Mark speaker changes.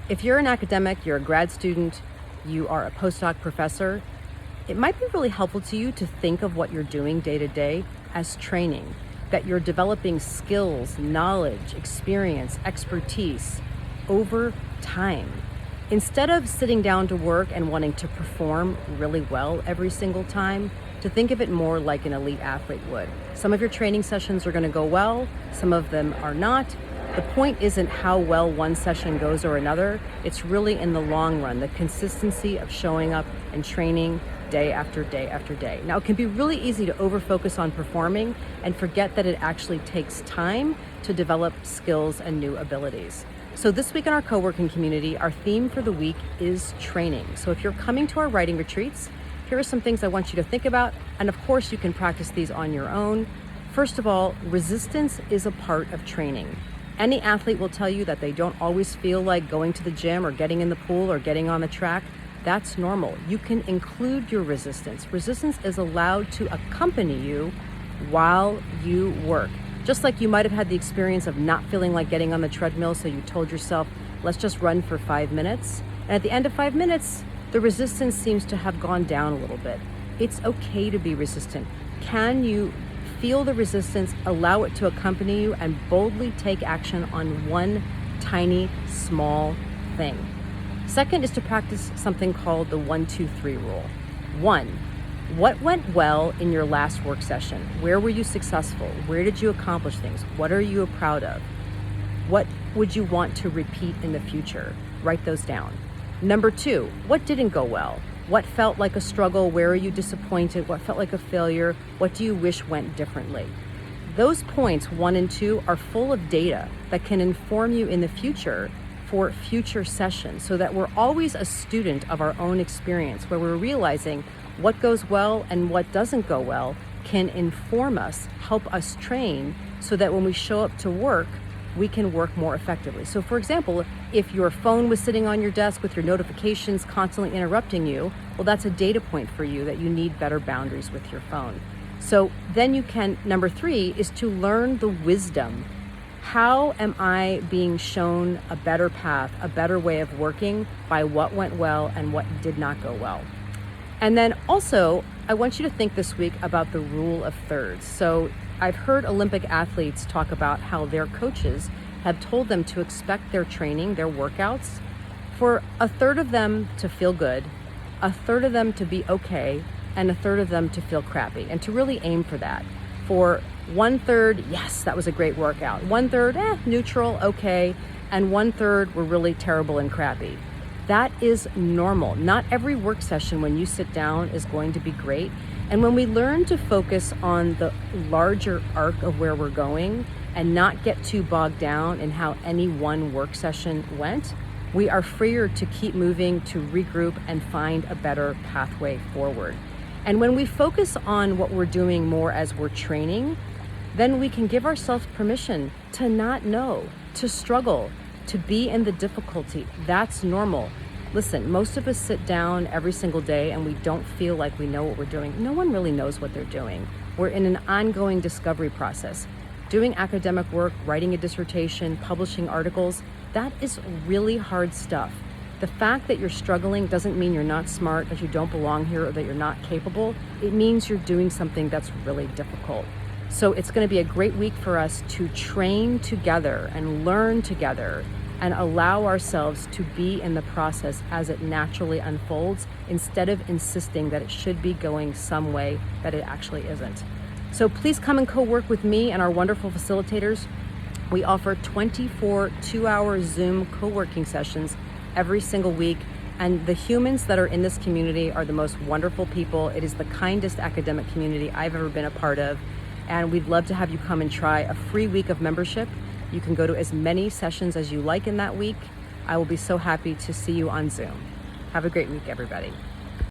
Speaker 1: If you're an academic, you're a grad student, you are a postdoc professor, it might be really helpful to you to think of what you're doing day to day as training, that you're developing skills, knowledge, experience, expertise over time. Instead of sitting down to work and wanting to perform really well every single time, to think of it more like an elite athlete would. Some of your training sessions are going to go well, some of them are not. The point isn't how well one session goes or another, it's really in the long run, the consistency of showing up and training day after day after day. Now, it can be really easy to over-focus on performing and forget that it actually takes time to develop skills and new abilities. So this week in our co-working community, our theme for the week is training. So if you're coming to our writing retreats, here are some things I want you to think about. And of course, you can practice these on your own. First of all, resistance is a part of training. Any athlete will tell you that they don't always feel like going to the gym or getting in the pool or getting on the track. That's normal. You can include your resistance. Resistance is allowed to accompany you while you work. Just like you might have had the experience of not feeling like getting on the treadmill, so you told yourself, let's just run for 5 minutes. And at the end of 5 minutes, the resistance seems to have gone down a little bit. It's okay to be resistant. Can you feel the resistance, allow it to accompany you, and boldly take action on one tiny, small thing? Second is to practice something called the 1-2-3 rule. 1, what went well in your last work session? Where were you successful? Where did you accomplish things? What are you proud of? What would you want to repeat in the future? Write those down. Number 2, what didn't go well? What felt like a struggle? Where are you disappointed? What felt like a failure? What do you wish went differently? Those points, 1 and 2, are full of data that can inform you in the future for future sessions, so that we're always a student of our own experience, where we're realizing what goes well and what doesn't go well can inform us, help us train, so that when we show up to work, we can work more effectively. So for example, if your phone was sitting on your desk with your notifications constantly interrupting you, well, that's a data point for you that you need better boundaries with your phone. So then you can, number 3 is to learn the wisdom. How am I being shown a better path, a better way of working by what went well and what did not go well? And then also, I want you to think this week about the rule of thirds. So I've heard Olympic athletes talk about how their coaches have told them to expect their training, their workouts, for a third of them to feel good, a third of them to be okay, and a third of them to feel crappy, and to really aim for that. For 1/3, yes, that was a great workout. 1/3, neutral, okay, and 1/3 were really terrible and crappy. That is normal. Not every work session when you sit down is going to be great. And when we learn to focus on the larger arc of where we're going and not get too bogged down in how any one work session went, we are freer to keep moving, to regroup, and find a better pathway forward. And when we focus on what we're doing more as we're training, then we can give ourselves permission to not know, to struggle, to be in the difficulty. That's normal. Listen, most of us sit down every single day and we don't feel like we know what we're doing. No one really knows what they're doing. We're in an ongoing discovery process. Doing academic work, writing a dissertation, publishing articles, that is really hard stuff. The fact that you're struggling doesn't mean you're not smart, that you don't belong here, or that you're not capable. It means you're doing something that's really difficult. So it's going to be a great week for us to train together and learn together and allow ourselves to be in the process as it naturally unfolds, instead of insisting that it should be going some way that it actually isn't. So please come and co-work with me and our wonderful facilitators. We offer 24 2-hour Zoom co-working sessions every single week. And the humans that are in this community are the most wonderful people. It is the kindest academic community I've ever been a part of. And we'd love to have you come and try a free week of membership. You can go to as many sessions as you like in that week. I will be so happy to see you on Zoom. Have a great week, everybody.